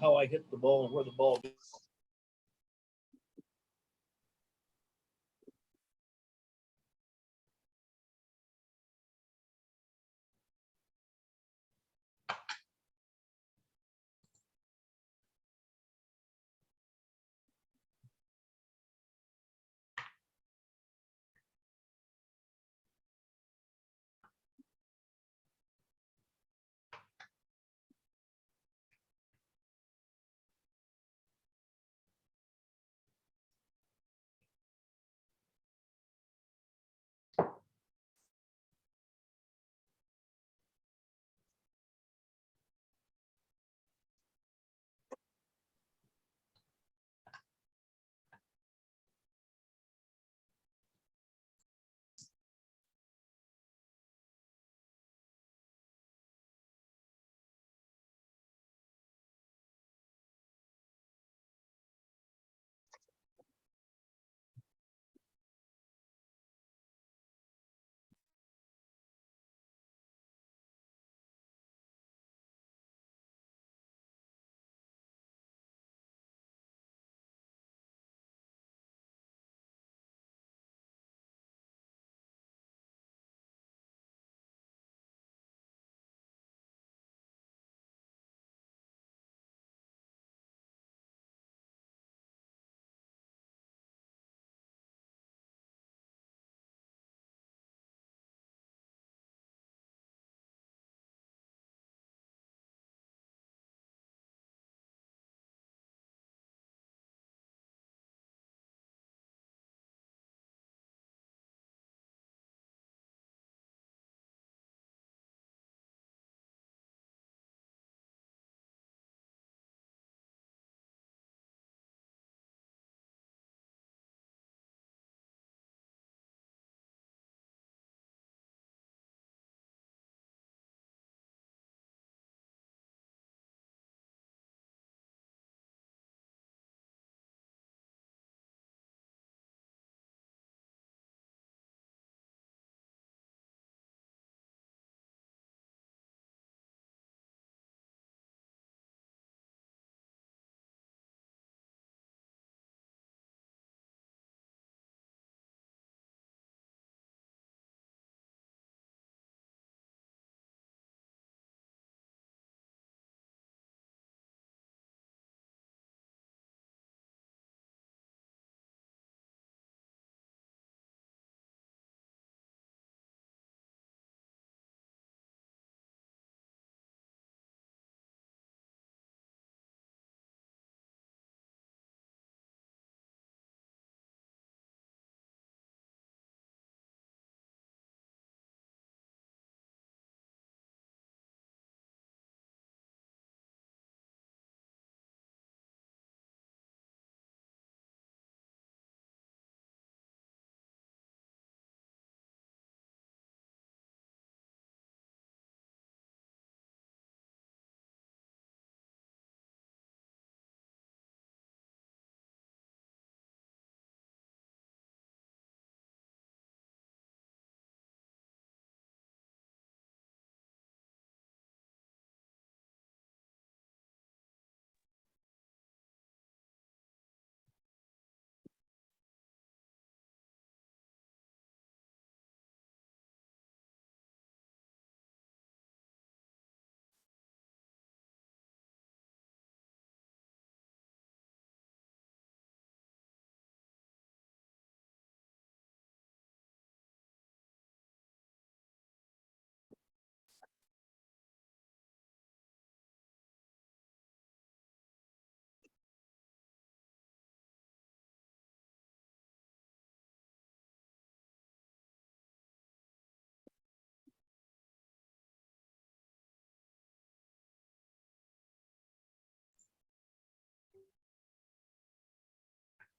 how I hit the ball and where the ball goes.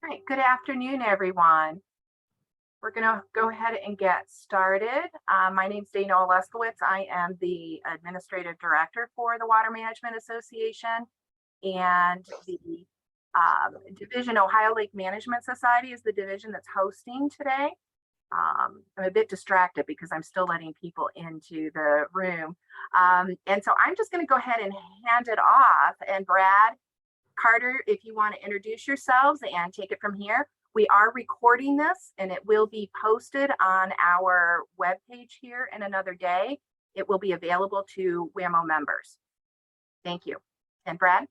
All right, good afternoon, everyone. We're going to go ahead and get started. My name is Dana Oleskowitz. I am the Administrative Director for the Water Management Association, and the division, Ohio Lake Management Society, is the division that's hosting today. I'm a bit distracted because I'm still letting people into the room. And so I'm just going to go ahead and hand it off. And Brad, Carter, if you want to introduce yourselves and take it from here. We are recording this and it will be posted on our webpage here in another day. It will be available to WAMO members. Thank you. And Brad?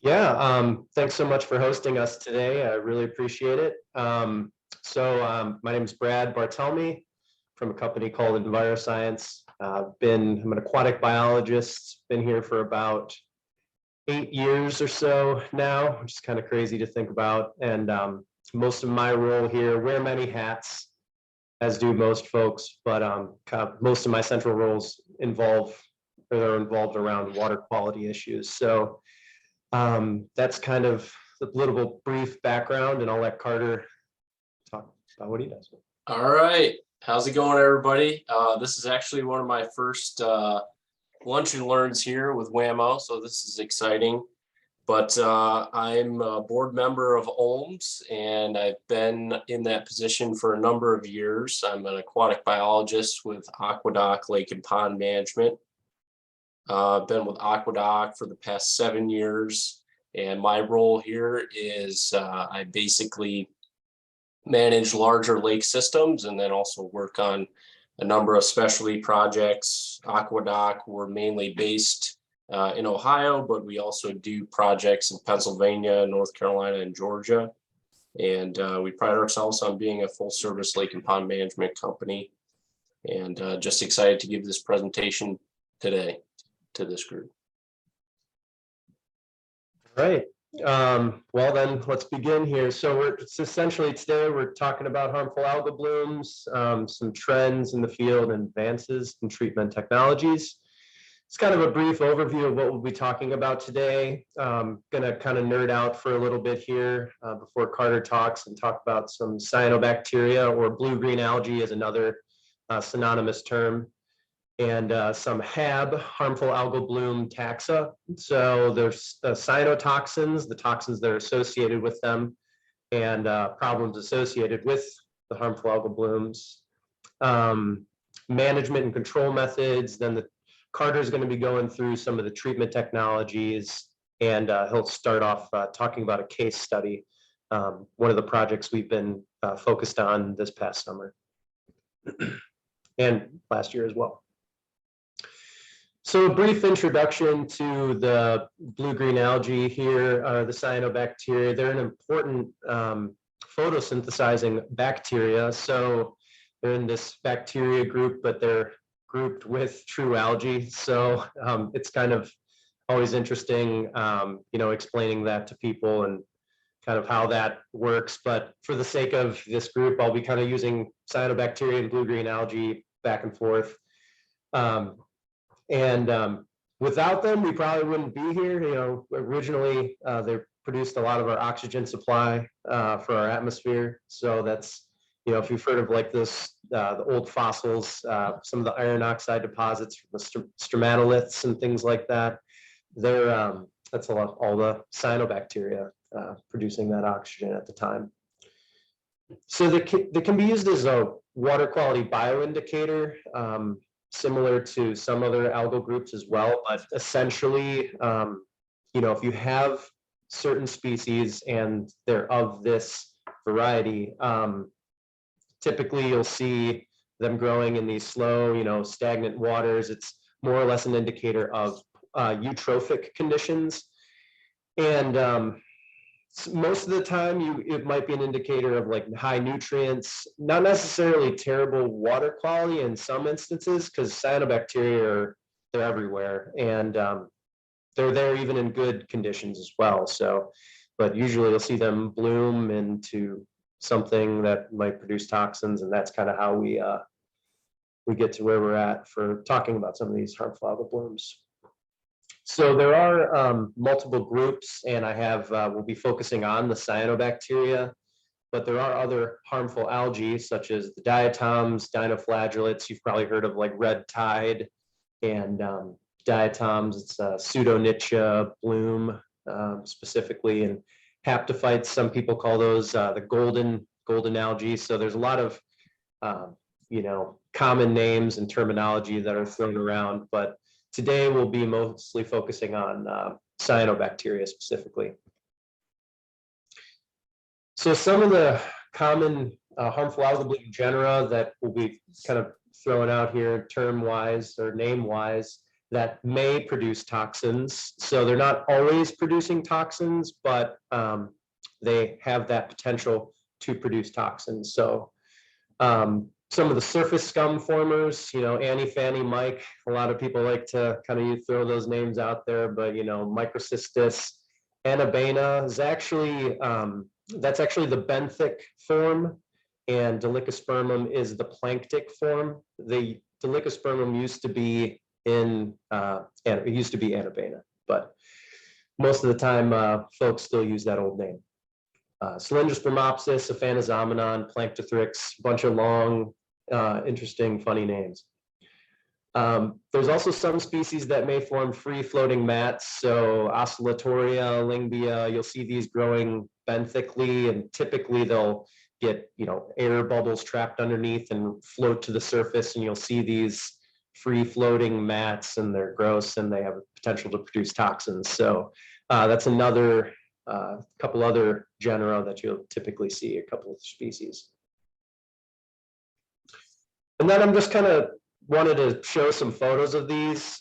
Yeah, thanks so much for hosting us today. I really appreciate it. My name is Brad Bartelme from a company called EnviroScience. I'm an aquatic biologist, been here for about 8 years or so now, which is kind of crazy to think about. And most of my role here, wear many hats, as do most folks, but most of my central roles are involved around water quality issues. So that's kind of the little brief background, and I'll let Carter talk about what he does. All right. How's it going, everybody? This is actually one of my first lunch and learns here with WAMO, so this is exciting. But I'm a board member of OLMS, and I've been in that position for a number of years. I'm an aquatic biologist with AquaDoc Lake and Pond Management. I've been with AquaDoc for the past 7 years, and my role here is I basically manage larger lake systems and then also work on a number of specialty projects. AquaDoc, we're mainly based in Ohio, but we also do projects in Pennsylvania, North Carolina, and Georgia. And we pride ourselves on being a full service lake and pond management company. And just excited to give this presentation today to this group. All right. Well, then let's begin here. So essentially today we're talking about harmful algal blooms, some trends in the field, and advances in treatment technologies. It's kind of a brief overview of what we'll be talking about today. Going to kind of nerd out for a little bit here before Carter talks and talk about some cyanobacteria, or blue-green algae is another synonymous term, and some HAB, harmful algal bloom taxa. So there's cyanotoxins, the toxins that are associated with them, and problems associated with the harmful algal blooms. Management and control methods, then Carter's going to be going through some of the treatment technologies, and he'll start off talking about a case study, one of the projects we've been focused on this past summer and last year as well. So a brief introduction to the blue-green algae here, the cyanobacteria. They're an important photosynthesizing bacteria. So they're in this bacteria group, but they're grouped with true algae. So it's kind of always interesting, explaining that to people and kind of how that works. But for the sake of this group, I'll be kind of using cyanobacteria and blue-green algae back and forth. Without them, we probably wouldn't be here. Originally, they produced a lot of our oxygen supply for our atmosphere. So that's, if you've heard of like this, the old fossils, some of the iron oxide deposits from the stromatoliths and things like that, that's all the cyanobacteria producing that oxygen at the time. So they can be used as a water quality bioindicator, similar to some other algal groups as well, but essentially, if you have certain species and they're of this variety, typically you'll see them growing in these slow, stagnant waters. It's more or less an indicator of eutrophic conditions. And most of the time it might be an indicator of like high nutrients, not necessarily terrible water quality in some instances, because cyanobacteria they're everywhere, and they're there even in good conditions as well. So, but usually you'll see them bloom into something that might produce toxins, and that's kind of how we get to where we're at for talking about some of these harmful algal blooms. So there are multiple groups, and we'll be focusing on the cyanobacteria, but there are other harmful algae such as the diatoms, dinoflagellates. You've probably heard of like red tide and diatoms. It's pseudonychia bloom specifically, and haptophytes. Some people call those the golden algae. So there's a lot of common names and terminology that are thrown around, but today we'll be mostly focusing on cyanobacteria specifically. So some of the common harmful algal bloom genera that will be kind of thrown out here term-wise or name-wise that may produce toxins. So they're not always producing toxins, but they have that potential to produce toxins. So some of the surface scum formers, Annie, Fanny, Mike, a lot of people like to kind of throw those names out there, but Microcystis, Anabena is actually, that's actually the benthic form, and Delicospermum is the planktic form. The Delicospermum used to be it used to be Anabena, but most of the time folks still use that old name. Cylindrospermopsis, Aphanizomenon, Planktothrix, a bunch of long, interesting, funny names. There's also some species that may form free-floating mats. So Oscillatoria, Lingbia, you'll see these growing benthically, and typically they'll get air bubbles trapped underneath and float to the surface, and you'll see these free-floating mats, and they're gross and they have a potential to produce toxins. So that's another couple other genera that you'll typically see, a couple of species. And then I'm just kind of wanted to show some photos of these.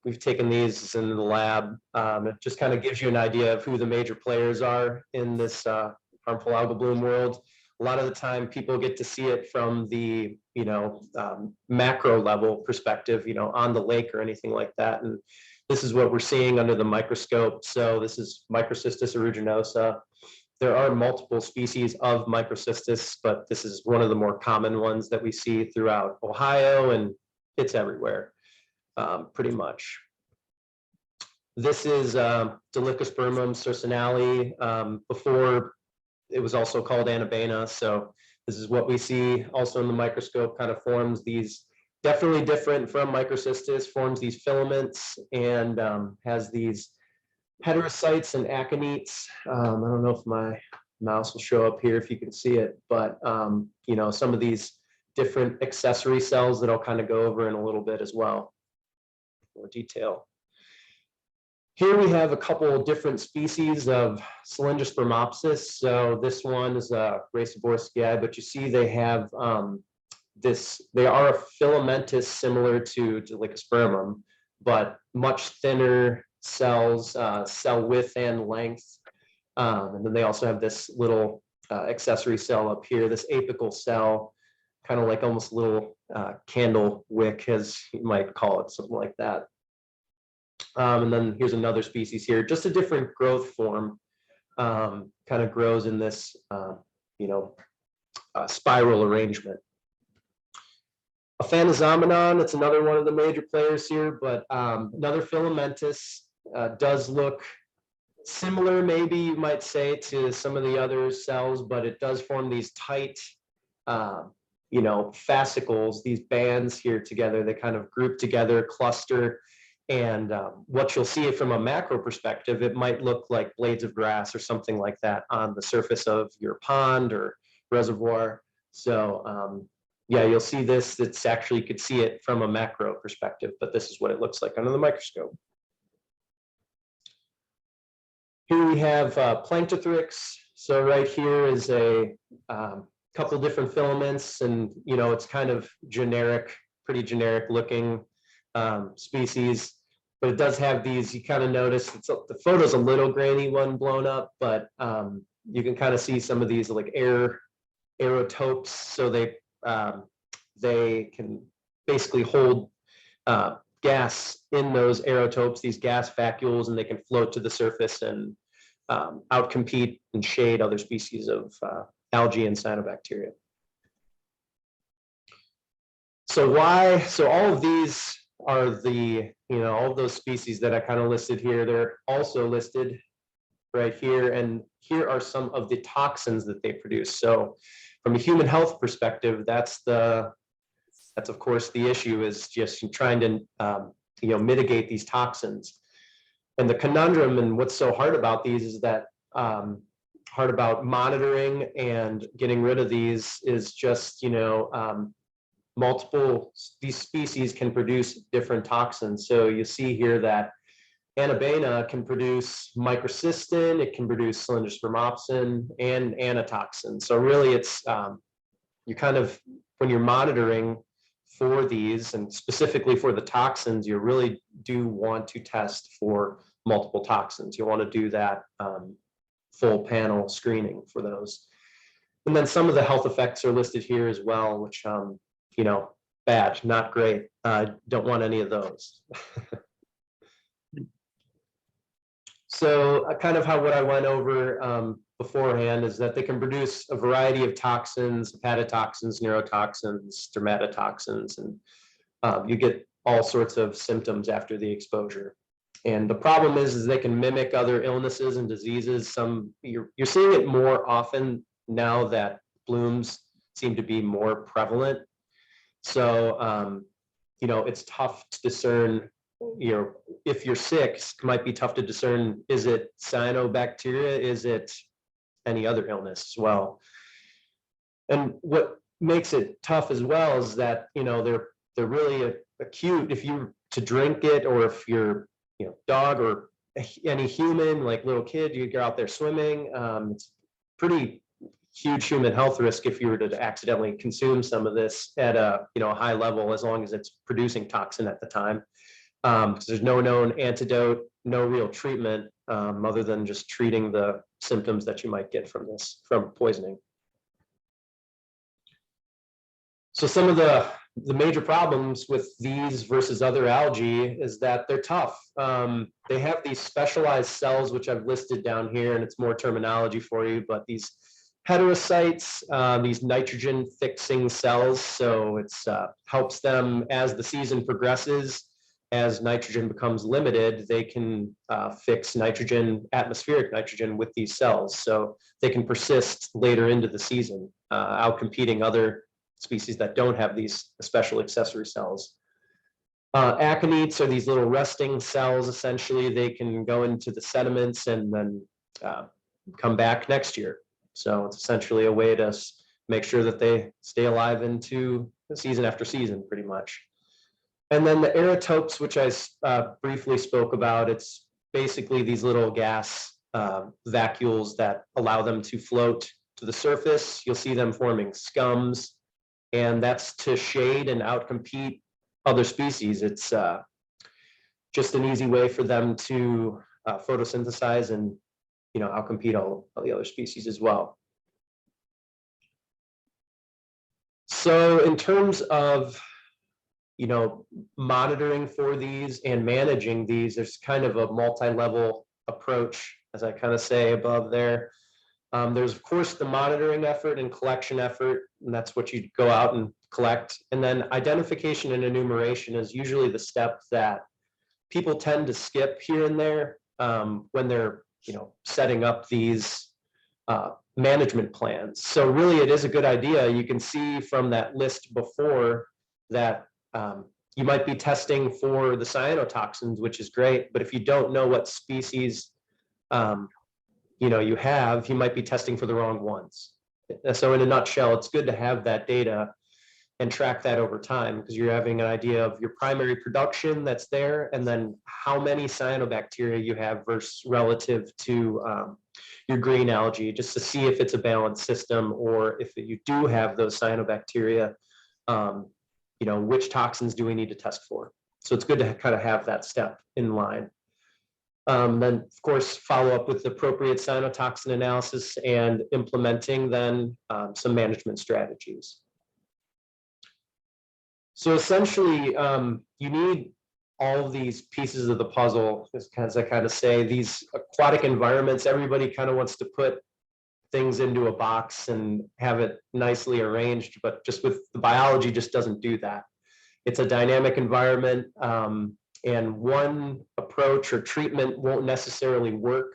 We've taken these in the lab. It just kind of gives you an idea of who the major players are in this harmful algal bloom world. A lot of the time people get to see it from the macro level perspective, on the lake or anything like that. And this is what we're seeing under the microscope. So this is Microcystis aeruginosa. There are multiple species of Microcystis, but this is one of the more common ones that we see throughout Ohio, and it's everywhere, pretty much. This is Delicospermum circinale. Before it was also called Anabena. So this is what we see also in the microscope, kind of forms these, definitely different from Microcystis, forms these filaments and has these heterocytes and aconites. I don't know if my mouse will show up here if you can see it, but some of these different accessory cells that I'll kind of go over in a little bit as well, more detail. Here we have a couple of different species of Cylindrospermopsis. So this one is a Raceborskii, but you see they have they are a filamentous similar to Delicospermum, but much thinner cells, cell width and length. And then they also have this little accessory cell up here, this apical cell, kind of like almost a little candle wick, as you might call it, something like that. And then here's another species here, just a different growth form, kind of grows in this, spiral arrangement. Aphanizomenon, it's another one of the major players here, but another filamentous, does look similar, maybe you might say, to some of the other cells, but it does form these tight, fascicles, these bands here together. They kind of group together, cluster. And what you'll see from a macro perspective, it might look like blades of grass or something like that on the surface of your pond or reservoir. So yeah, you'll see this. It's actually, you could see it from a macro perspective, but this is what it looks like under the microscope. Here we have Planktothrix. So right here is a couple different filaments, and it's kind of generic, pretty generic looking species, but it does have these, you kind of notice, the photo's a little grainy one blown up, but you can kind of see some of these like aerotopes. So they can basically hold gas in those aerotopes, these gas vacuoles, and they can float to the surface and outcompete and shade other species of algae and cyanobacteria. So all of these are the, all of those species that I kind of listed here, they're also listed right here. And here are some of the toxins that they produce. So from a human health perspective, that's of course the issue, is just trying to, mitigate these toxins. And the conundrum and what's so hard about these is that hard about monitoring and getting rid of these is just, these species can produce different toxins. So you see here that Anabaena can produce microcystin, it can produce cylindrospermopsin and anatoxin. So really it's, you kind of, when you're monitoring for these and specifically for the toxins, you really do want to test for multiple toxins. You want to do that full panel screening for those. And then some of the health effects are listed here as well, which, you know, bad, not great. Don't want any of those. So kind of how what I went over beforehand is that they can produce a variety of toxins, hepatotoxins, neurotoxins, dermatotoxins, and you get all sorts of symptoms after the exposure. And the problem is they can mimic other illnesses and diseases. Some you're seeing it more often now that blooms seem to be more prevalent. So you know, it's tough to discern. You know, if you're sick, it might be tough to discern, is it cyanobacteria, is it any other illness as well? And what makes it tough as well is that, you know, they're really acute. If you to drink it, or if you're, you know, dog or any human, like little kid, you're out there swimming, it's pretty huge human health risk if you were to accidentally consume some of this at a, you know, a high level, as long as it's producing toxin at the time. Because there's no known antidote, no real treatment, other than just treating the symptoms that you might get from this, from poisoning. So some of the major problems with these versus other algae is that they're tough. They have these specialized cells, which I've listed down here, and it's more terminology for you, but these heterocytes, these nitrogen fixing cells. So it's helps them as the season progresses. As nitrogen becomes limited, they can fix nitrogen, atmospheric nitrogen, with these cells. So they can persist later into the season, outcompeting other species that don't have these special accessory cells. Aconites are these little resting cells. Essentially, they can go into the sediments and then come back next year. So it's essentially a way to make sure that they stay alive into the season after season, pretty much. And then the aerotopes, which I briefly spoke about, it's basically these little gas vacuoles that allow them to float to the surface. You'll see them forming scums, and that's to shade and outcompete other species. It's just an easy way for them to photosynthesize and, you know, outcompete all the other species as well. So in terms of, you know, monitoring for these and managing these, there's kind of a multi-level approach, as I kind of say above there. There's of course the monitoring effort and collection effort, and that's what you go out and collect. And then identification and enumeration is usually the step that people tend to skip here and there when they're, you know, setting up these management plans. So really it is a good idea. You can see from that list before that you might be testing for the cyanotoxins, which is great, but if you don't know what species you know, you have, you might be testing for the wrong ones. So in a nutshell, it's good to have that data and track that over time, because you're having an idea of your primary production that's there, and then how many cyanobacteria you have versus relative to your green algae, just to see if it's a balanced system, or if you do have those cyanobacteria, you know, which toxins do we need to test for? So it's good to kind of have that step in line. Then, of course, follow up with appropriate cyanotoxin analysis and implementing then some management strategies. So essentially, you need all of these pieces of the puzzle, as I kind of say. These aquatic environments, everybody kind of wants to put things into a box and have it nicely arranged, but just with the biology just doesn't do that. It's a dynamic environment, and one approach or treatment won't necessarily work.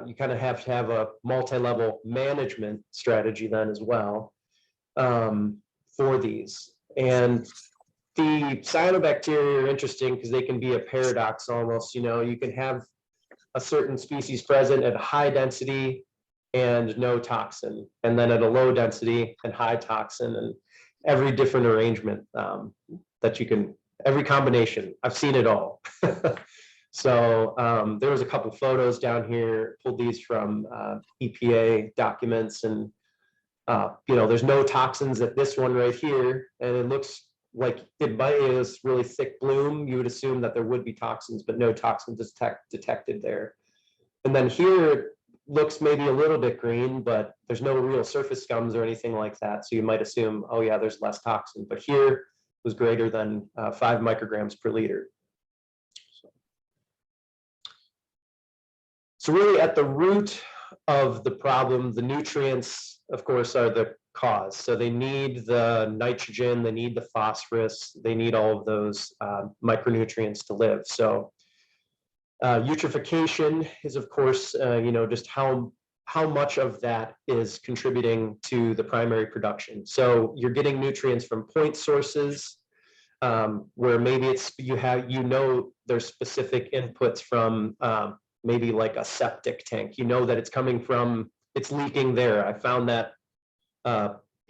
You kind of have to have a multi-level management strategy then as well for these. And the cyanobacteria are interesting because they can be a paradox almost. You know, you can have a certain species present at high density and no toxin, and then at a low density and high toxin, and every different arrangement that you can, every combination. I've seen it all. So there was a couple photos down here, pulled these from EPA documents, and there's no toxins at this one right here, and it looks like it is really thick bloom. You would assume that there would be toxins, but no toxins detected there. And then here looks maybe a little bit green, but there's no real surface scums or anything like that. So you might assume, oh yeah, there's less toxin, but here was greater than 5 micrograms per liter. So really at the root of the problem, the nutrients, of course, are the cause. So they need the nitrogen, they need the phosphorus, they need all of those micronutrients to live. So eutrophication is, of course, just how much of that is contributing to the primary production. So you're getting nutrients from point sources, where maybe it's there's specific inputs from maybe like a septic tank. You know that it's coming from, it's leaking there. I found that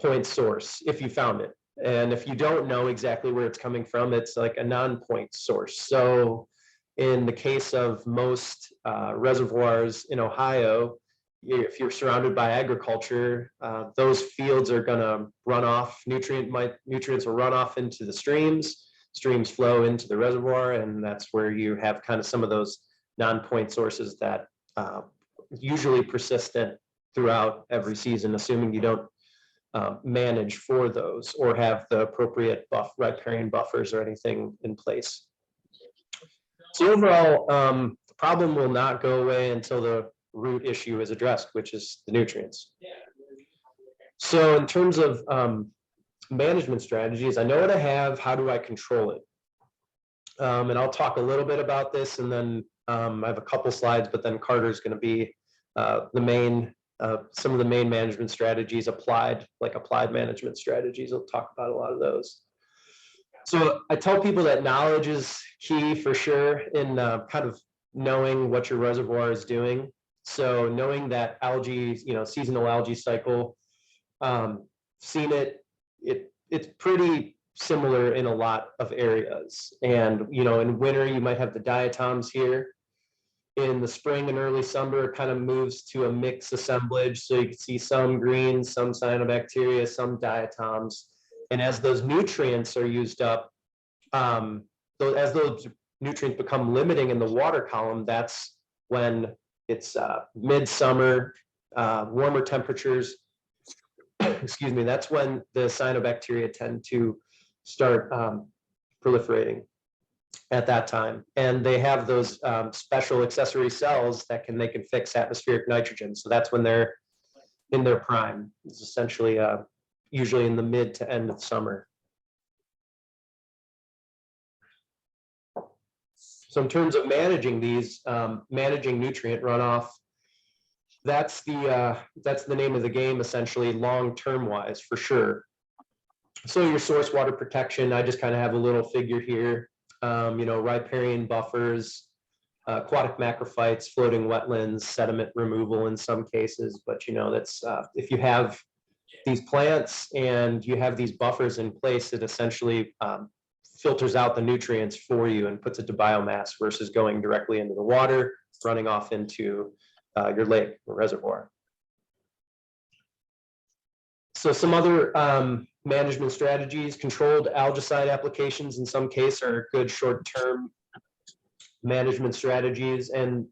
point source, if you found it. And if you don't know exactly where it's coming from, it's like a non-point source. So in the case of most reservoirs in Ohio, if you're surrounded by agriculture, those fields are going to run off, nutrients will run off into the streams flow into the reservoir, and that's where you have kind of some of those non-point sources that usually persistent throughout every season, assuming you don't manage for those or have the appropriate riparian buffers or anything in place. So overall, the problem will not go away until the root issue is addressed, which is the nutrients. So in terms of management strategies, I know what I have, how do I control it? And I'll talk a little bit about this, and then I have a couple slides, but then Carter's going to be some of the main management strategies, applied management strategies. I'll talk about a lot of those. So I tell people that knowledge is key for sure in kind of knowing what your reservoir is doing. So knowing that algae, seasonal algae cycle, seen it's pretty similar in a lot of areas. And, in winter, you might have the diatoms here. In the spring and early summer, it kind of moves to a mixed assemblage. So you can see some greens, some cyanobacteria, some diatoms. And as those nutrients are used up, as those nutrients become limiting in the water column, that's when it's midsummer, warmer temperatures. Excuse me, that's when the cyanobacteria tend to start proliferating at that time. And they have those special accessory cells that they can fix atmospheric nitrogen. So that's when they're in their prime. It's essentially usually in the mid to end of summer. So in terms of managing these, managing nutrient runoff, that's the name of the game, essentially, long-term wise, for sure. So your source water protection, I just kind of have a little figure here. Riparian buffers, aquatic macrophytes, floating wetlands, sediment removal in some cases. But that's if you have these plants and you have these buffers in place, it essentially filters out the nutrients for you and puts it to biomass versus going directly into the water, running off into your lake or reservoir. So some other management strategies, controlled algicide applications in some case are good short-term management strategies. And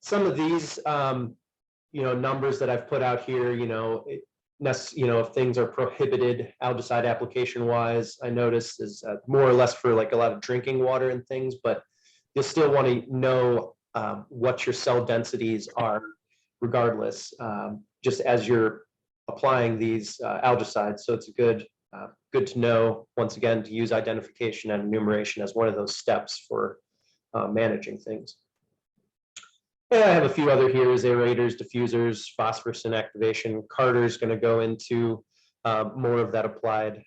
some of these, numbers that I've put out here, if things are prohibited algicide application wise, I notice is more or less for like a lot of drinking water and things, but you still want to know what your cell densities are regardless, just as you're applying these algicides. So it's good to know, once again, to use identification and enumeration as one of those steps for managing things. And I have a few other here, aerators, diffusers, phosphorus inactivation. Carter's going to go into more of that applied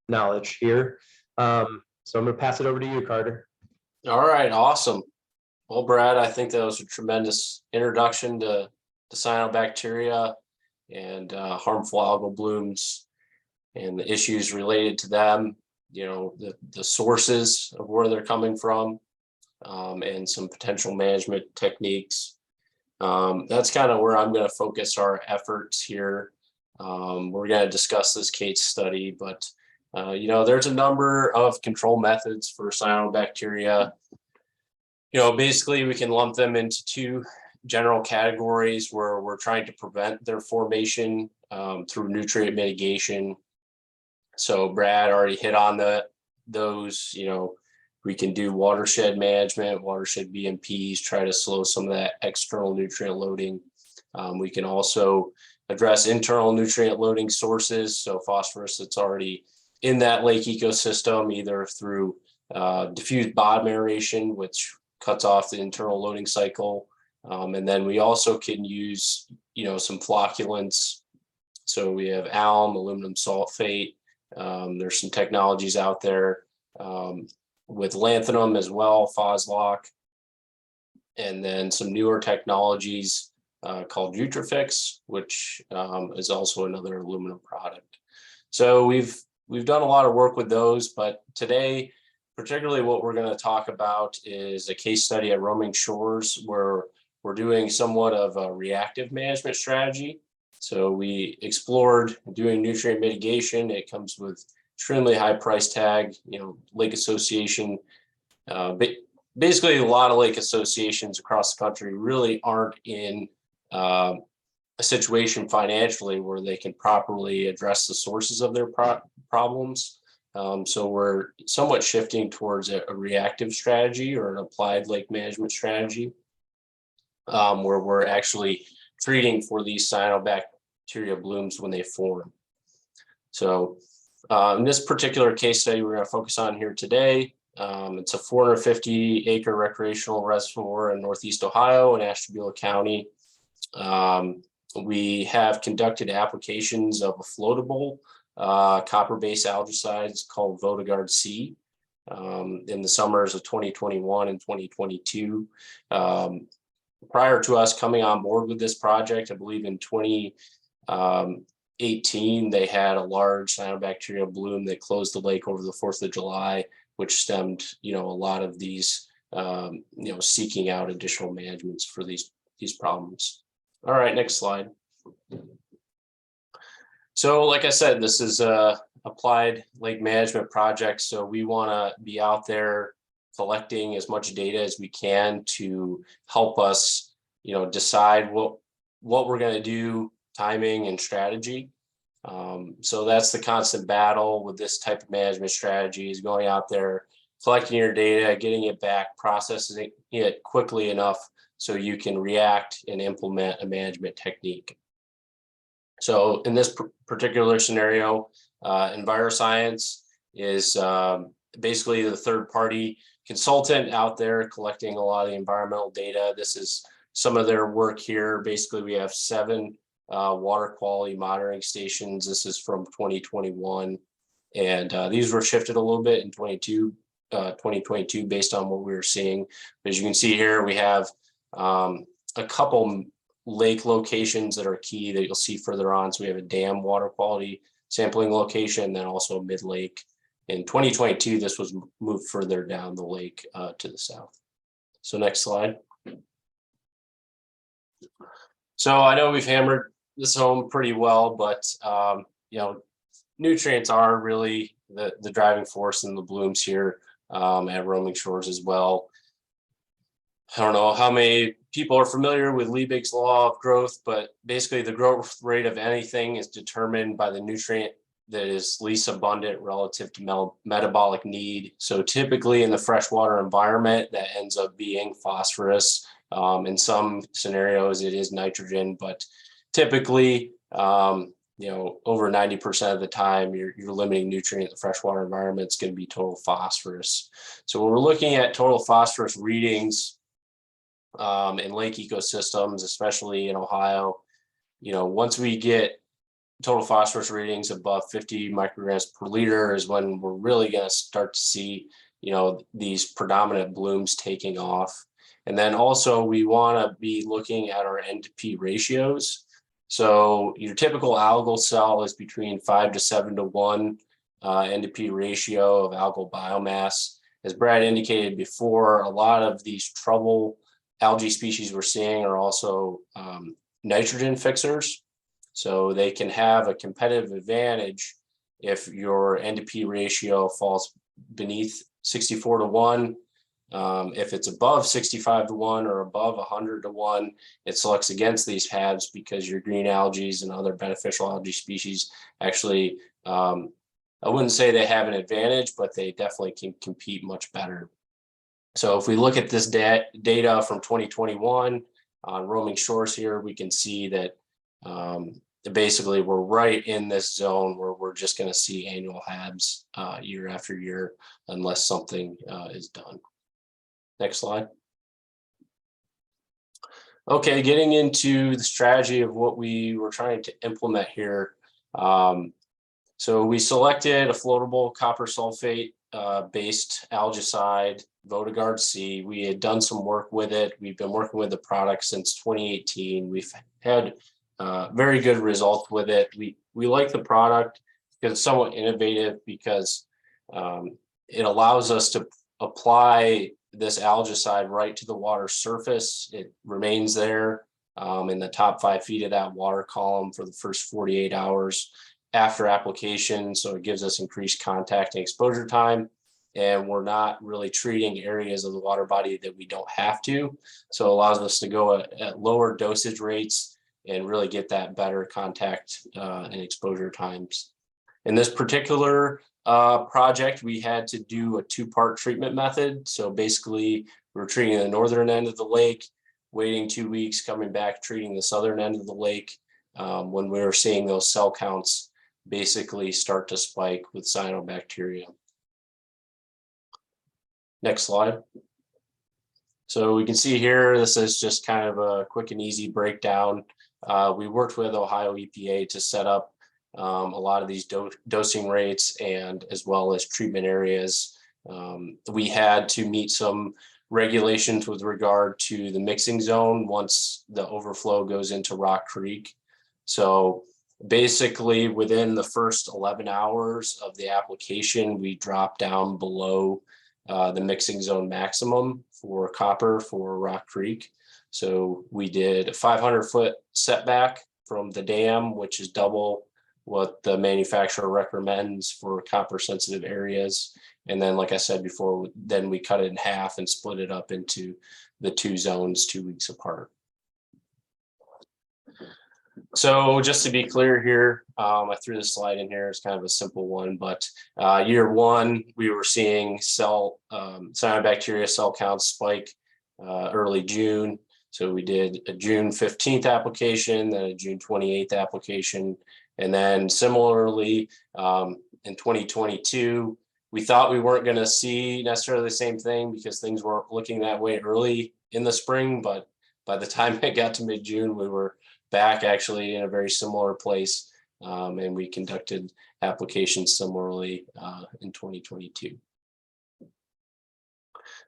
knowledge here. So I'm going to pass it over to you, Carter. All right, awesome. Well, Brad, I think that was a tremendous introduction to cyanobacteria and harmful algal blooms and the issues related to them, the sources of where they're coming from, and some potential management techniques. That's kind of where I'm going to focus our efforts here. We're going to discuss this case study, but there's a number of control methods for cyanobacteria. Basically we can lump them into two general categories where we're trying to prevent their formation through nutrient mitigation. So Brad already hit on those. We can do watershed management, watershed BMPs, try to slow some of that external nutrient loading. We can also address internal nutrient loading sources, so phosphorus that's already in that lake ecosystem, either through diffused bottom aeration, which cuts off the internal loading cycle. And then we also can use, some flocculants. So we have alum, aluminum sulfate. There's some technologies out there with lanthanum as well, Phoslock, and then some newer technologies called Utrafix, which is also another aluminum product. So we've done a lot of work with those, but today, particularly what we're going to talk about is a case study at Roaming Shores where we're doing somewhat of a reactive management strategy. So we explored doing nutrient mitigation. It comes with extremely high price tag, lake association. Basically, a lot of lake associations across the country really aren't in a situation financially where they can properly address the sources of their problems. So we're somewhat shifting towards a reactive strategy or an applied lake management strategy, where we're actually treating for these cyanobacteria blooms when they form. So in this particular case study we're going to focus on here today, it's a 450-acre recreational reservoir in Northeast Ohio in Ashtabula County. We have conducted applications of a floatable copper-based algicides called VodaGuard C in the summers of 2021 and 2022. Prior to us coming on board with this project, I believe in 2018, they had a large cyanobacteria bloom that closed the lake over the 4th of July, which stemmed, a lot of these, seeking out additional managements for these problems. All right, next slide. So like I said, this is a applied lake management project. So we want to be out there collecting as much data as we can to help us, decide what we're going to do, timing and strategy. So that's the constant battle with this type of management strategy, is going out there, collecting your data, getting it back, processing it quickly enough so you can react and implement a management technique. So in this particular scenario, EnviroScience is basically the third-party consultant out there collecting a lot of the environmental data. This is some of their work here. Basically, we have 7 water quality monitoring stations. This is from 2021, and these were shifted a little bit in 2022 based on what we were seeing. As you can see here, we have a couple lake locations that are key that you'll see further on. So we have a dam water quality sampling location, then also a mid-lake. In 2022, this was moved further down the lake to the south. So next slide. So I know we've hammered this home pretty well, but nutrients are really the driving force in the blooms here at Roaming Shores as well. I don't know how many people are familiar with Liebig's law of growth, but basically the growth rate of anything is determined by the nutrient that is least abundant relative to metabolic need. So typically in the freshwater environment, that ends up being phosphorus. In some scenarios, it is nitrogen, but typically, over 90% of the time, your limiting nutrient in the freshwater environment is going to be total phosphorus. So when we're looking at total phosphorus readings in lake ecosystems, especially in Ohio, once we get total phosphorus readings above 50 micrograms per liter is when we're really going to start to see, these predominant blooms taking off. And then also we want to be looking at our N/P ratios. So your typical algal cell is between 5 to 7 to 1 N/P ratio of algal biomass. as Brad indicated before, a lot of these trouble algae species we're seeing are also nitrogen fixers. So they can have a competitive advantage if your N to P ratio falls beneath 64 to 1. If it's above 65 to 1 or above 100 to 1, it selects against these HABs because your green algae and other beneficial algae species actually, I wouldn't say they have an advantage, but they definitely can compete much better. So if we look at this data from 2021 on roaming shores here, we can see that basically we're right in this zone where we're just going to see annual HABs year after year unless something is done. Next slide. Okay, getting into the strategy of what we were trying to implement here. So we selected a floatable copper sulfate based algicide, VodaGuard C. We had done some work with it. We've been working with the product since 2018. We've had very good results with it. We like the product because it's somewhat innovative because it allows us to apply this algicide right to the water surface. It remains there in the top 5 feet of that water column for the first 48 hours after application. So it gives us increased contact and exposure time. And we're not really treating areas of the water body that we don't have to. So it allows us to go at lower dosage rates and really get that better contact and exposure times. In this particular project, we had to do a 2-part treatment method. So basically, we're treating the northern end of the lake, waiting 2 weeks, coming back, treating the southern end of the lake when we were seeing those cell counts basically start to spike with cyanobacteria. Next slide. So we can see here, this is just kind of a quick and easy breakdown. We worked with Ohio EPA to set up a lot of these dosing rates and as well as treatment areas. We had to meet some regulations with regard to the mixing zone once the overflow goes into Rock Creek. So basically within the first 11 hours of the application, we dropped down below the mixing zone maximum for copper for Rock Creek. So we did a 500-foot setback from the dam, which is double what the manufacturer recommends for copper sensitive areas. And then, like I said before, then we cut it in half and split it up into the 2 zones 2 weeks apart. So just to be clear here, I threw this slide in here. It's kind of a simple one, but year 1, we were seeing cyanobacteria cell counts spike early June. So we did a June 15th application, then a June 28th application. And then similarly, in 2022, we thought we weren't going to see necessarily the same thing because things weren't looking that way early in the spring. But by the time it got to mid-June, we were back actually in a very similar place. And we conducted applications similarly in 2022.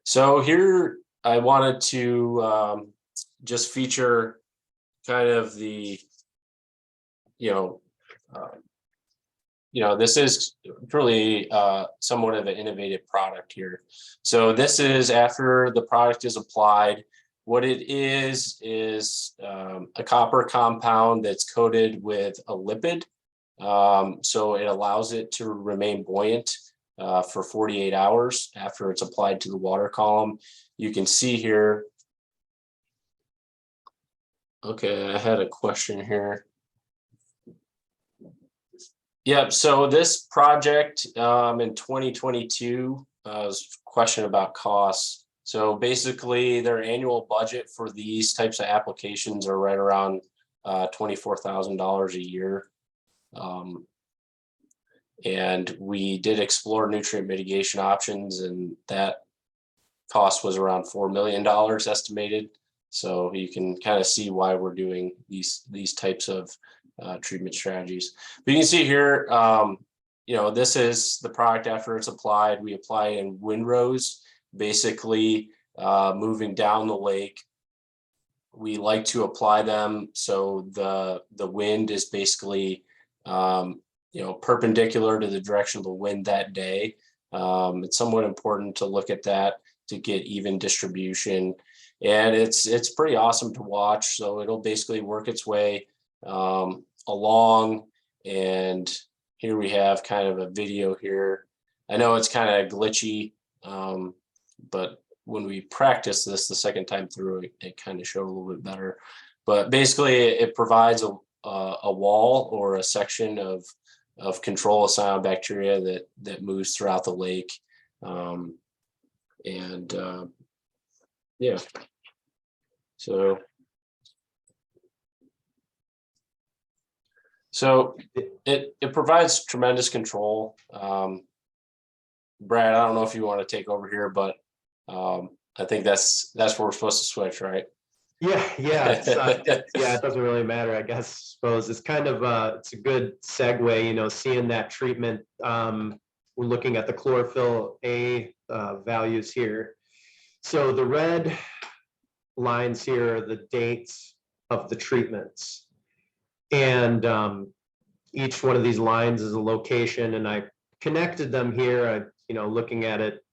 So here I wanted to just feature kind of the, this is truly somewhat of an innovative product here. So this is after the product is applied. What it is a copper compound that's coated with a lipid. So it allows it to remain buoyant for 48 hours after it's applied to the water column. You can see here. Okay, I had a question here. Yep, so this project in 2022 was a question about costs. So basically their annual budget for these types of applications are right around $24,000 a year. And we did explore nutrient mitigation options, and that cost was around $4 million estimated. So you can kind of see why we're doing these types of treatment strategies. But you can see here, this is the product after it's applied. We apply in windrows, basically moving down the lake. We like to apply them so the wind is basically perpendicular to the direction of the wind that day. It's somewhat important to look at that to get even distribution. And it's pretty awesome to watch. So it'll basically work its way along. And here we have kind of a video here. I know it's kind of glitchy, but when we practice this the second time through, it kind of showed a little bit better. But basically, it provides a wall or a section of control of cyanobacteria that moves throughout the lake. Yeah, so it provides tremendous control. Brad, I don't know if you want to take over here, but I think that's where we're supposed to switch, right? Yeah, it's, yeah, it doesn't really matter, I guess. Suppose it's kind of it's a good segue, you know, seeing that treatment. We're looking at the chlorophyll A values here. So the red lines here are the dates of the treatments, and each one of these lines is a location, and I connected them here. You know, looking at it,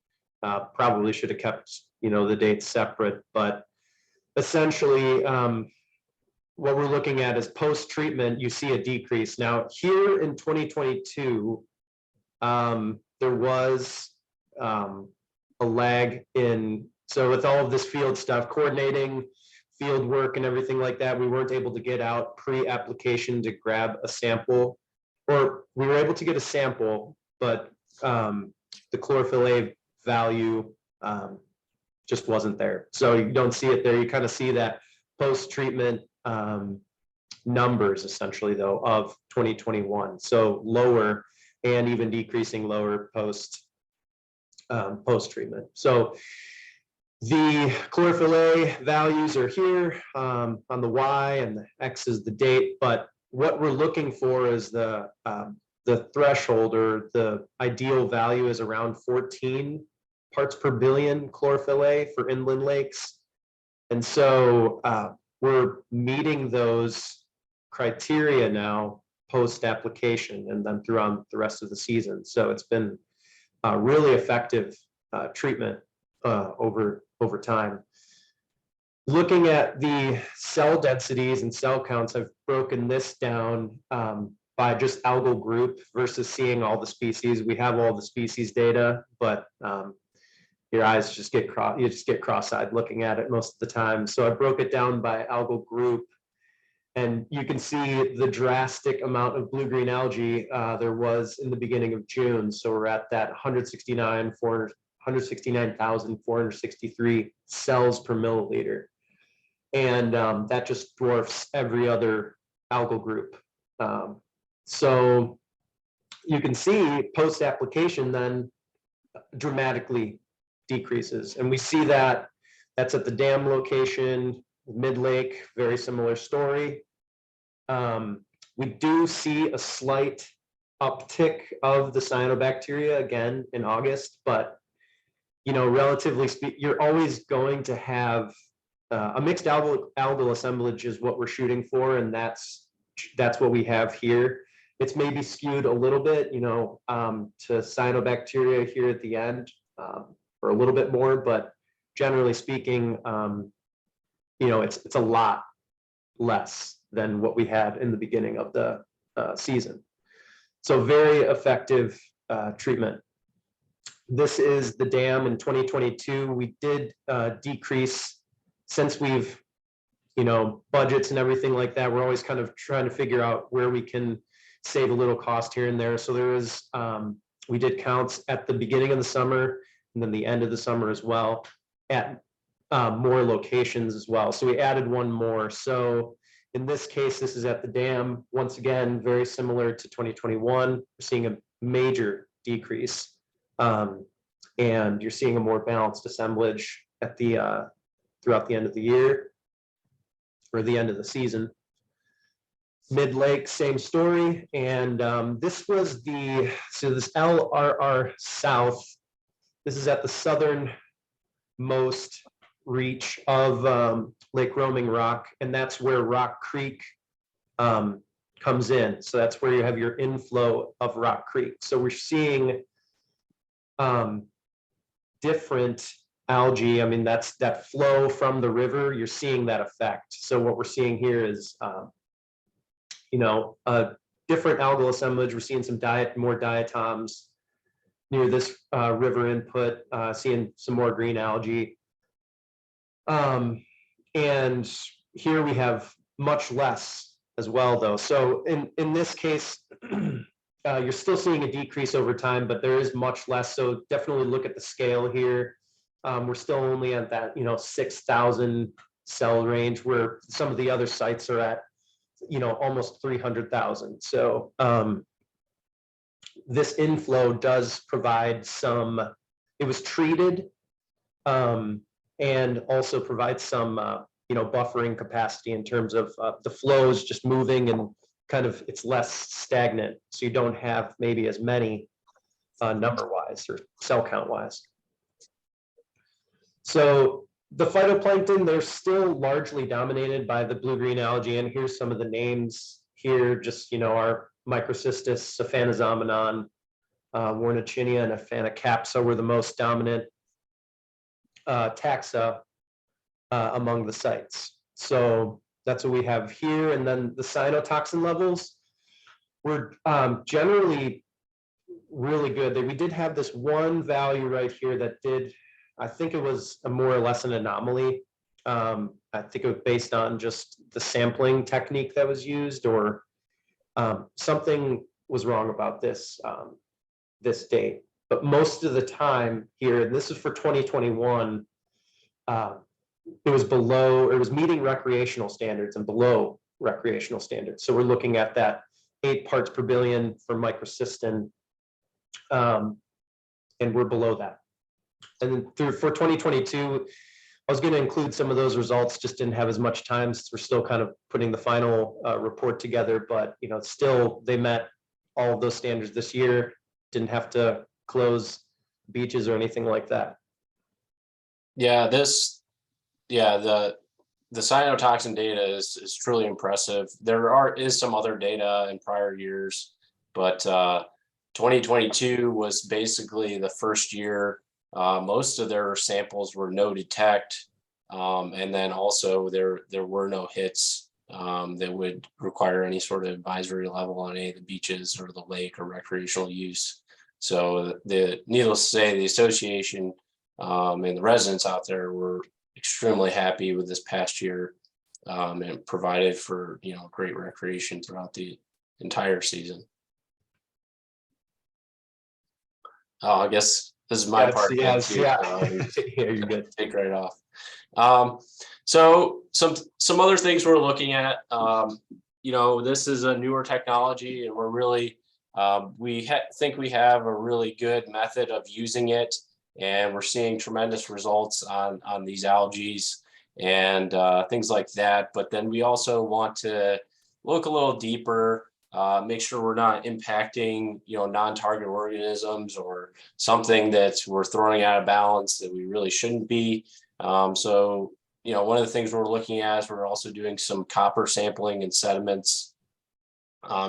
probably should have kept, you know, the dates separate, but essentially what we're looking at is post-treatment, you see a decrease. Now here in 2022, there was a lag in, so with all of this field stuff, coordinating field work and everything like that, we weren't able to get out pre-application to grab a sample, or we were able to get a sample, but the chlorophyll A value just wasn't there. So you don't see it there. You kind of see that post-treatment numbers essentially though of 2021. So lower and even decreasing lower post-treatment. So the chlorophyll A values are here on the Y, and the X is the date. But what we're looking for is the threshold, or the ideal value is around 14 parts per billion chlorophyll A for inland lakes. And so we're meeting those criteria now post-application and then throughout the rest of the season. So it's been a really effective treatment over time. Looking at the cell densities and cell counts, I've broken this down by just algal group versus seeing all the species. We have all the species data, but your eyes just get cross-eyed looking at it most of the time. So I broke it down by algal group, and you can see the drastic amount of blue-green algae there was in the beginning of June. So we're at that 169,463 cells per milliliter. And that just dwarfs every other algal group. So you can see post-application then dramatically decreases. And we see that that's at the dam location, mid-lake, very similar story. We do see a slight uptick of the cyanobacteria again in August, but you know, relatively speaking, you're always going to have a mixed algal assemblage is what we're shooting for, and that's what we have here. It's maybe skewed a little bit, you know, to cyanobacteria here at the end, or a little bit more, but generally speaking, you know, it's a lot less than what we had in the beginning of the season. So very effective treatment. This is the dam in 2022. We did decrease, since we've, you know, budgets and everything like that, we're always kind of trying to figure out where we can save a little cost here and there. So there is, we did counts at the beginning of the summer and then the end of the summer as well, at more locations as well. So we added one more. So in this case, this is at the dam. Once again, very similar to 2021. We're seeing a major decrease. And you're seeing a more balanced assemblage at the throughout the end of the year, or the end of the season. Mid-lake, same story. And this was so this LRR South, this is at the southernmost reach of Lake Roaming Rock, and that's where Rock Creek comes in. So that's where you have your inflow of Rock Creek. So we're seeing different algae, I mean, that's that flow from the river, you're seeing that effect. So what we're seeing here is, different algal assemblage. We're seeing some more diatoms near this river input, seeing some more green algae. And here we have much less as well, though. So in this case, you're still seeing a decrease over time, but there is much less. So definitely look at the scale here. We're still only at that, 6,000 cell range, where some of the other sites are at, almost 300,000. So this inflow does provide some, it was treated, and also provides some, buffering capacity in terms of the flows just moving, and kind of it's less stagnant. So you don't have maybe as many number wise or cell count wise. So the phytoplankton, they're still largely dominated by the blue-green algae, and here's some of the names here. Just, our Microcystis, Aphanizomenon, Warnachinia, and Aphanocapsa were the most dominant taxa among the sites. So that's what we have here. And then the cyanotoxin levels were generally really good. We did have this one value right here that did, I think it was a more or less an anomaly. I think it was based on just the sampling technique that was used, or something was wrong about this this date. But most of the time here, and this is for 2021, it was below, it was meeting recreational standards and below recreational standards. So we're looking at that 8 parts per billion for microcystin, and we're below that. And then for 2022, I was going to include some of those results, just didn't have as much time, so we're still kind of putting the final report together. But still they met all of those standards this year, didn't have to close beaches or anything like that. Yeah, the cyanotoxin data is truly impressive. There is some other data in prior years, but 2022 was basically the first year. Most of their samples were no detect, and then also there were no hits that would require any sort of advisory level on any of the beaches or the lake or recreational use. So needless to say, the association and the residents out there were extremely happy with this past year, and provided for great recreation throughout the entire season. I guess this is my part. Yes, yeah. Yeah, you're good. Take right off. So some other things we're looking at. This is a newer technology, and we're really think we have a really good method of using it, and we're seeing tremendous results on these algae and things like that. But then we also want to look a little deeper, make sure we're not impacting non-target organisms or something that we're throwing out of balance that we really shouldn't be. So one of the things we're looking at is we're also doing some copper sampling in sediments.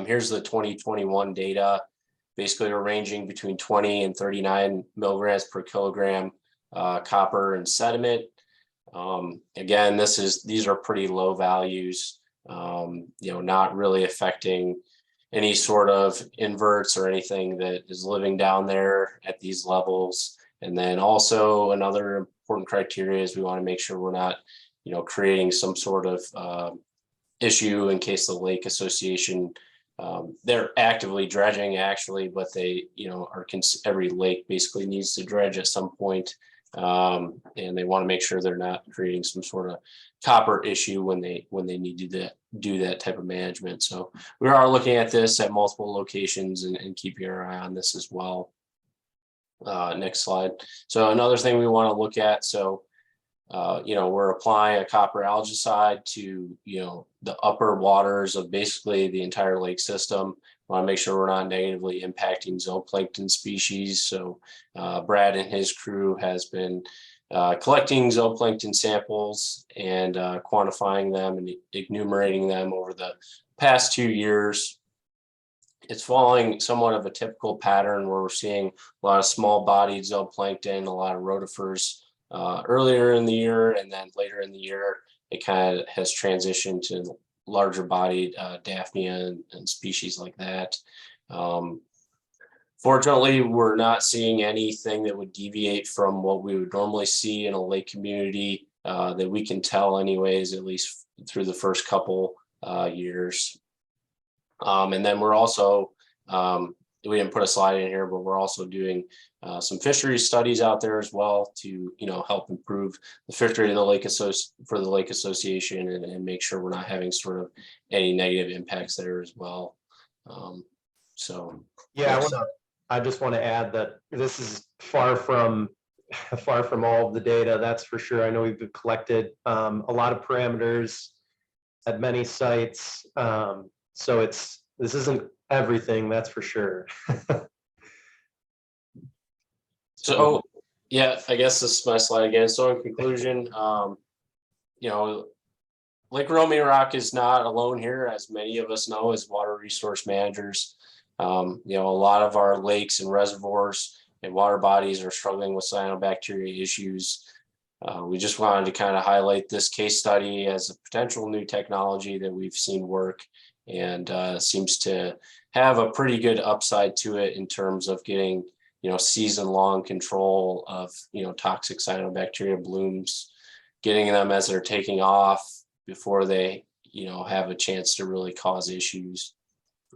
Here's the 2021 data. Basically, we're ranging between 20 and 39 milligrams per kilogram copper in sediment. Again, these are pretty low values, not really affecting any sort of inverts or anything that is living down there at these levels. And then also another important criteria is we want to make sure we're not, creating some sort of issue in case the lake association, they're actively dredging actually, but they, every lake basically needs to dredge at some point. And they want to make sure they're not creating some sort of copper issue when they need to do that type of management. So we are looking at this at multiple locations and keeping our eye on this as well. Next slide. So another thing we want to look at, so we're applying a copper algicide to the upper waters of basically the entire lake system. Want to make sure we're not negatively impacting zooplankton species. So Brad and his crew has been collecting zooplankton samples and quantifying them and enumerating them over the past 2 years. it's following somewhat of a typical pattern where we're seeing a lot of small-bodied zooplankton, a lot of rotifers earlier in the year, and then later in the year, it kind of has transitioned to larger-bodied Daphnia and species like that. Fortunately, we're not seeing anything that would deviate from what we would normally see in a lake community that we can tell anyways, at least through the first couple years. And then we're also, we didn't put a slide in here, but we're also doing some fisheries studies out there as well to, help improve the fish rate in the lake for the lake association and make sure we're not having sort of any negative impacts there as well. So Yeah, I just want to add that this is far from all of the data, that's for sure. I know we've collected a lot of parameters at many sites. So this isn't everything, that's for sure. So, yeah, I guess this is my slide again. So in conclusion, Lake Romy Rock is not alone here, as many of us know as water resource managers. A lot of our lakes and reservoirs and water bodies are struggling with cyanobacteria issues. We just wanted to kind of highlight this case study as a potential new technology that we've seen work and seems to have a pretty good upside to it in terms of getting, season-long control of, toxic cyanobacteria blooms, getting them as they're taking off before they, have a chance to really cause issues.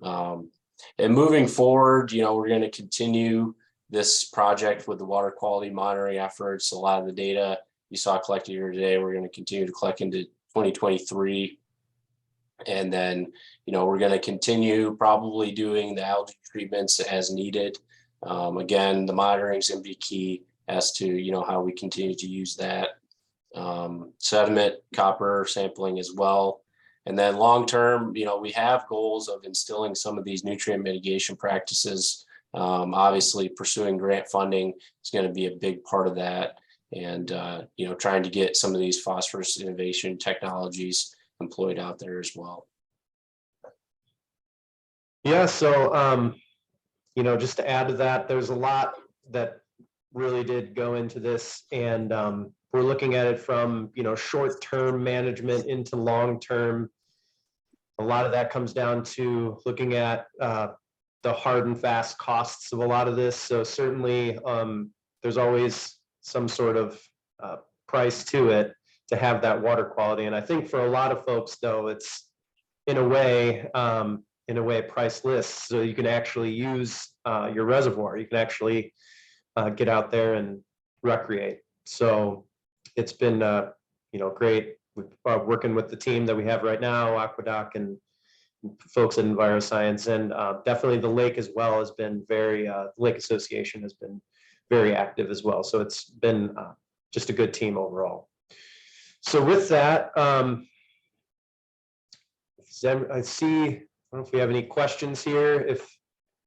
And moving forward, we're going to continue this project with the water quality monitoring efforts. A lot of the data you saw collected here today, we're going to continue to collect into 2023. And then, we're going to continue probably doing the algae treatments as needed. Again, the monitoring is going to be key as to, how we continue to use that. Sediment, copper sampling as well. And then long-term, we have goals of instilling some of these nutrient mitigation practices. Obviously, pursuing grant funding is going to be a big part of that. And, trying to get some of these phosphorus innovation technologies employed out there as well. Yeah, so, just to add to that, there's a lot that really did go into this. And we're looking at it from, short-term management into long-term. A lot of that comes down to looking at the hard and fast costs of a lot of this. So certainly there's always some sort of price to it to have that water quality. And I think for a lot of folks, though, it's in a way priceless. So you can actually use your reservoir. You can actually get out there and recreate. So it's been great working with the team that we have right now, AquaDoc and folks at EnviroScience, and definitely the lake as well has been the Lake Association has been very active as well. So it's been just a good team overall. So with that, I don't know if we have any questions here. If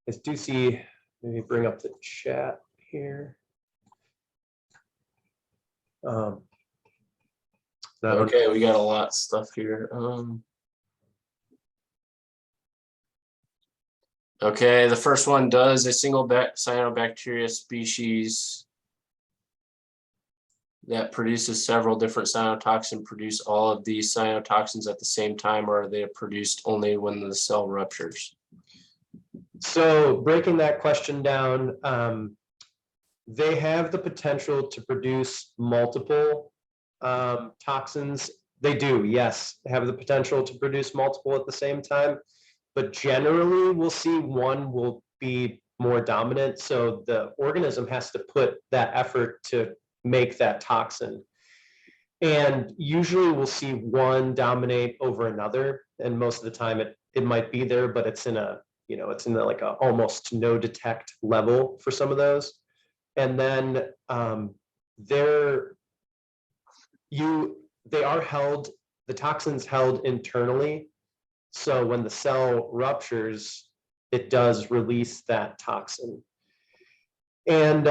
I do see, maybe bring up the chat here. Okay, we got a lot of stuff here. Okay, the first one, does a single cyanobacteria species that produces several different cyanotoxins produce all of these cyanotoxins at the same time, or are they produced only when the cell ruptures? So breaking that question down, they have the potential to produce multiple toxins. They do, yes, have the potential to produce multiple at the same time, but generally we'll see one will be more dominant. So the organism has to put that effort to make that toxin. And usually we'll see one dominate over another. And most of the time it might be there, but it's in a, it's in like a almost no detect level for some of those. And then they are held, the toxin's held internally. So when the cell ruptures, it does release that toxin. And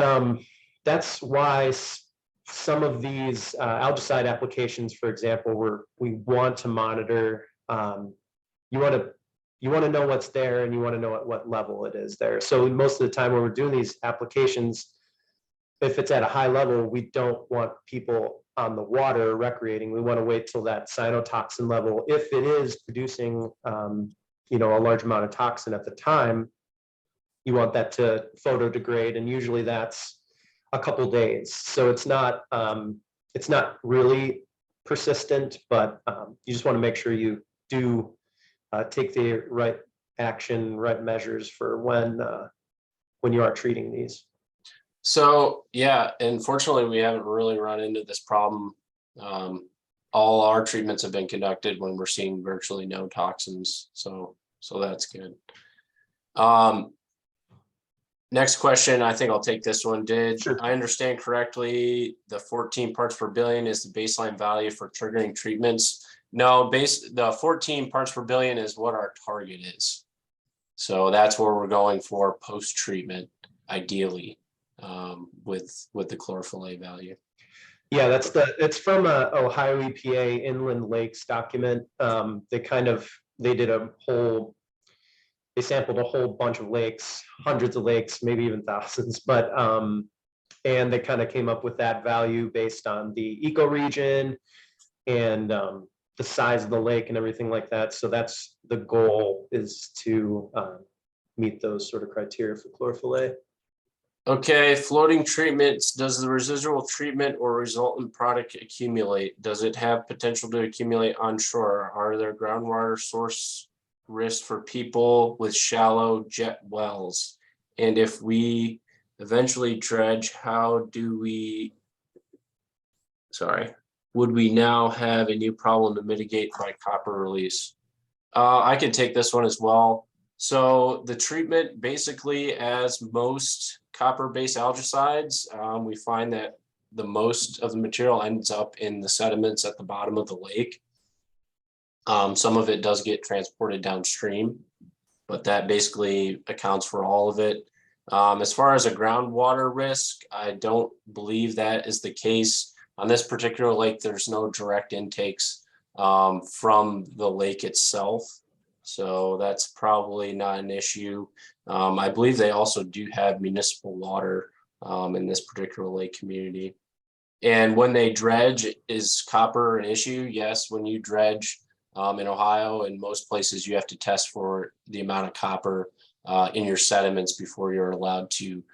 that's why some of these algicide applications, for example, we want to monitor, you want to you want to know what's there and you want to know at what level it is there. So most of the time when we're doing these applications, if it's at a high level, we don't want people on the water recreating. We want to wait till that cyanotoxin level. If it is producing, you know, a large amount of toxin at the time, you want that to photodegrade, and usually that's a couple days. So it's not really persistent, but you just want to make sure you do take the right action, right measures for when you are treating these. So yeah, unfortunately, we haven't really run into this problem. All our treatments have been conducted when we're seeing virtually no toxins. So that's good. Next question, I think I'll take this one. Did Sure. I understand correctly, the 14 parts per billion is the baseline value for triggering treatments? No, the 14 parts per billion is what our target is. So that's where we're going for post-treatment, ideally, with the chlorophyll A value. Yeah, it's from a Ohio EPA inland lakes document. They sampled a whole bunch of lakes, hundreds of lakes, maybe even thousands, but and they kind of came up with that value based on the ecoregion and the size of the lake and everything like that. So that's the goal, is to meet those sort of criteria for chlorophyll A. Okay, floating treatments. Does the residual treatment or resultant product accumulate? Does it have potential to accumulate onshore? Are there groundwater source risks for people with shallow jet wells? And if we eventually dredge, would we now have a new problem to mitigate by copper release? I could take this one as well. So the treatment, basically, as most copper-based algicides, we find that the most of the material ends up in the sediments at the bottom of the lake. Some of it does get transported downstream, but that basically accounts for all of it. As far as a groundwater risk, I don't believe that is the case. On this particular lake, there's no direct intakes from the lake itself. So that's probably not an issue. I believe they also do have municipal water in this particular lake community. And when they dredge, is copper an issue? Yes, when you dredge in Ohio and most places, you have to test for the amount of copper in your sediments before you're allowed to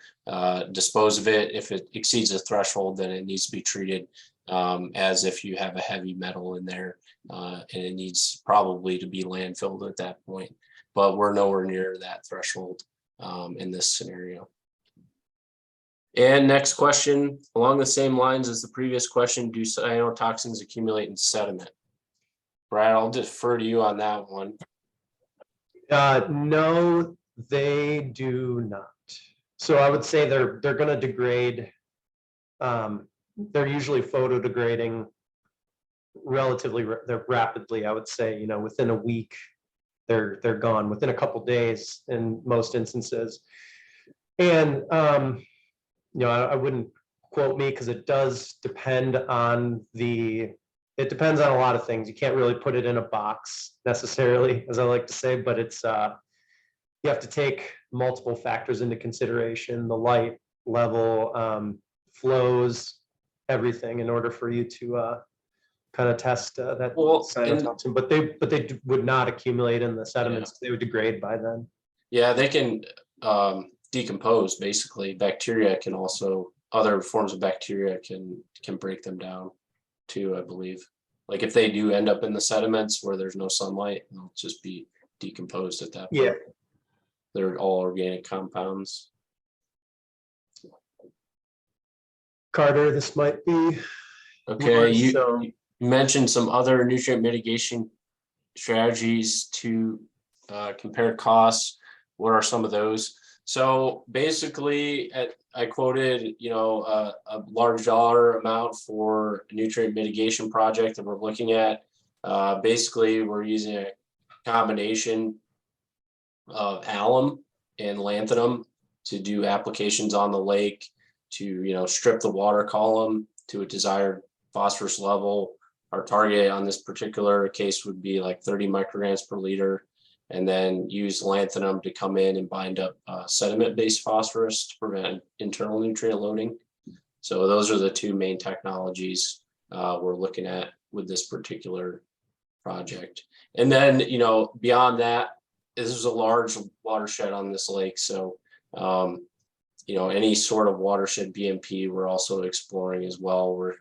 dispose of it. If it exceeds a threshold, then it needs to be treated as if you have a heavy metal in there, and it needs probably to be landfilled at that point. But we're nowhere near that threshold in this scenario. And next question, along the same lines as the previous question, do cyanotoxins accumulate in sediment? Brad, I'll defer to you on that one. No, they do not. So I would say they're going to degrade. They're usually photodegrading relatively rapidly. I would say, you know, within a week, they're gone. Within a couple days in most instances. And you know, I wouldn't quote me, because it does depend on it depends on a lot of things. You can't really put it in a box necessarily, as I like to say, but it's you have to take multiple factors into consideration: the light level, flows, everything, in order for you to kind of test that cyanotoxin. But they would not accumulate in the sediments. Yeah. They would degrade by then. Yeah, they can decompose. Basically, bacteria can also, other forms of bacteria can break them down too, I believe. Like if they do end up in the sediments where there's no sunlight, they'll just be decomposed at that point. Yeah, they're all organic compounds. Carter, this might be okay. You mentioned some other nutrient mitigation strategies to compare costs. What are some of those? So basically, I quoted, you know, a large dollar amount for a nutrient mitigation project that we're looking at. Basically, we're using a combination of alum and lanthanum to do applications on the lake to, you know, strip the water column to a desired phosphorus level. Our target on this particular case would be like 30 micrograms per liter. and then use lanthanum to come in and bind up sediment-based phosphorus to prevent internal nutrient loading. So those are the two main technologies we're looking at with this particular project. And then, you know, beyond that, this is a large watershed on this lake. So, you know, any sort of watershed BMP, we're also exploring as well. We're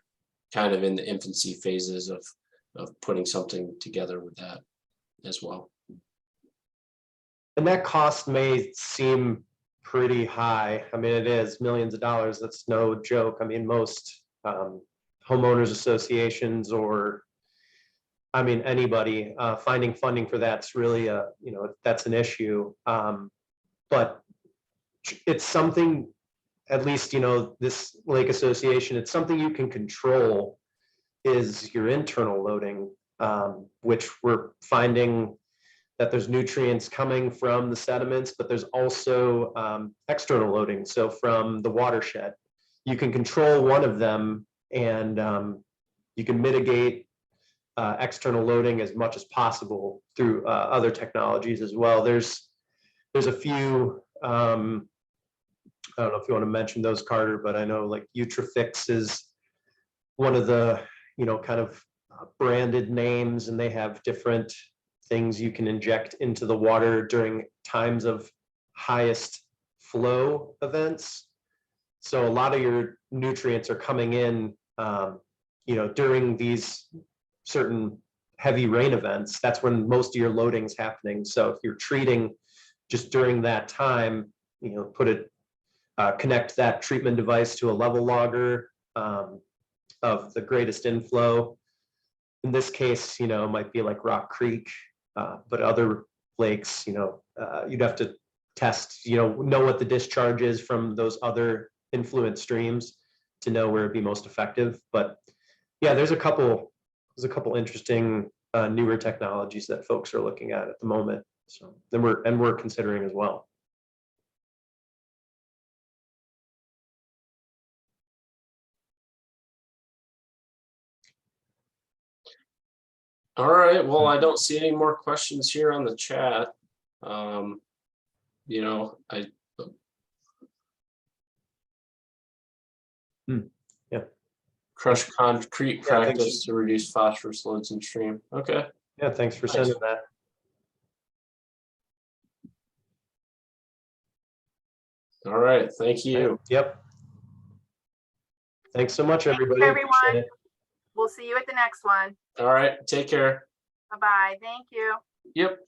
kind of in the infancy phases of putting something together with that as well. And that cost may seem pretty high. I mean, it is millions of dollars. That's no joke. I mean, most homeowners associations, or I mean, anybody finding funding for that's really a, you know, that's an issue. But it's something, at least, you know, this lake association, it's something you can control, is your internal loading, which we're finding that there's nutrients coming from the sediments, but there's also external loading. So from the watershed, you can control one of them, and you can mitigate external loading as much as possible through other technologies as well. There's a few, I don't know if you want to mention those, Carter, but I know like Utrafix is one of the, you know, kind of branded names, and they have different things you can inject into the water during times of highest flow events. So a lot of your nutrients are coming in, you know, during these certain heavy rain events. That's when most of your loading is happening. So if you're treating just during that time, you know, connect that treatment device to a level logger of the greatest inflow. In this case, you know, it might be like Rock Creek, but other lakes, you know, you'd have to test, you know what the discharge is from those other influent streams to know where it'd be most effective. But yeah, there's a couple interesting newer technologies that folks are looking at the moment. So then we're considering as well. All right, well, I don't see any more questions here on the chat. You know, Yeah. Crushed concrete Yeah, thanks. practice to reduce phosphorus loads in stream. Okay. Yeah, thanks for Nice. sending that. All right, thank you. Yep. Thanks so much, everybody. everyone. Appreciate it. We'll see you at the next one. All right, take care. Bye-bye. Thank you. Yep.